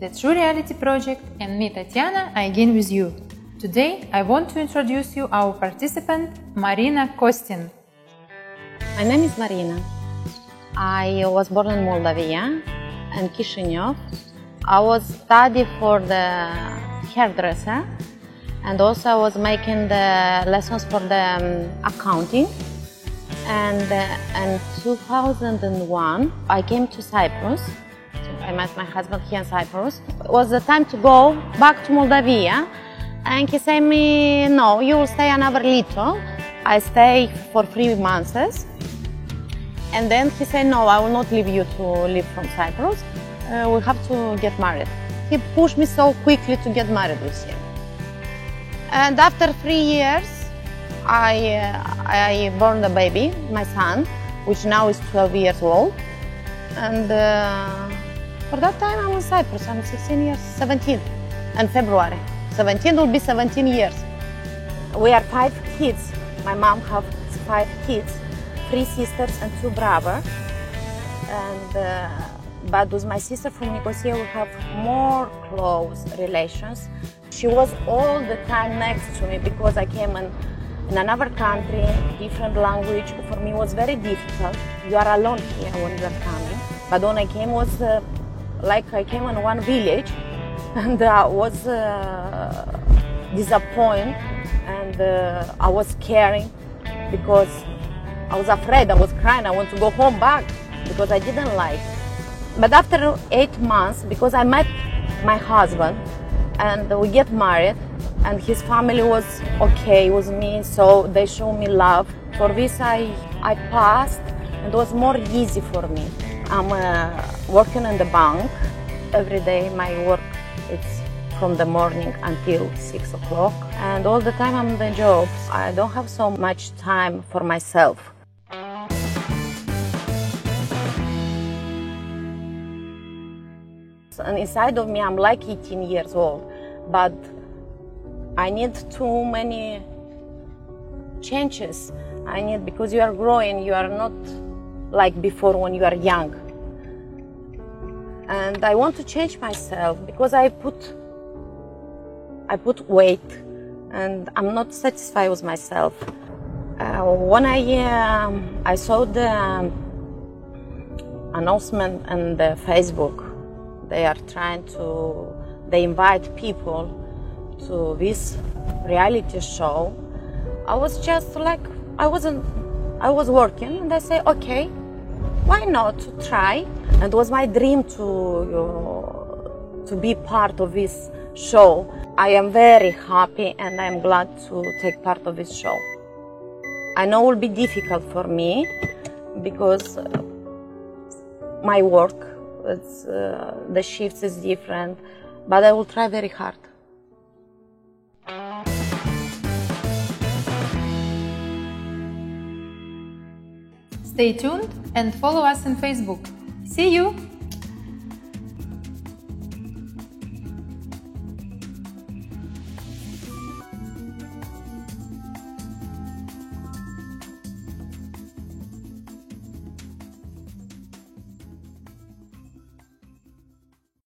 the True Reality Project, and me, Tatiana, are again with you. Today, I want to introduce you our participant, Marina Kostin. My name is Marina. I was born in Moldavia, in Chisinau. I was studying for the hairdresser, and also I was making the lessons for the accounting. And in 2001, I came to Cyprus. I met my husband here in Cyprus. It was the time to go back to Moldavia, and he said me, no, you will stay another little. I stay for 3 months. And then he said, no, I will not leave you to live from Cyprus. We have to get married. He pushed me so quickly to get married with him. And after 3 years, I born the baby, my son, which now is 12 years old. And for that time, I'm in Cyprus. I'm 17 in February. 17 will be 17 years. We are 5 kids. My mom have 5 kids, 3 sisters and 2 brothers. And but with my sister from Nicosia, we have more close relations. She was all the time next to me because I came in another country, different language. For me, it was very difficult. You are alone here when you are coming. But when I came, was like I came in one village, and I was disappointed, and I was caring because I was afraid. I was crying. I want to go home back because I didn't like. But after 8 months, because I met my husband and we get married, and his family was okay with me, so they show me love. For this I passed, and it was more easy for me. I'm working in the bank. Every day my work it's from the morning until 6 o'clock, and all the time I'm in the job. I don't have so much time for myself. And inside of me, I'm like 18 years old, but I need too many changes. Because you are growing, you are not like before when you are young. And I want to change myself because I put weight, and I'm not satisfied with myself. When I saw the announcement on the Facebook, they invite people to this reality show. I was just like, I was working, and I say, okay, why not try? And it was my dream to be part of this show. I am very happy, and I am glad to take part of this show. I know it will be difficult for me because my work, the shifts is different, but I will try very hard. Stay tuned and follow us on Facebook. See you!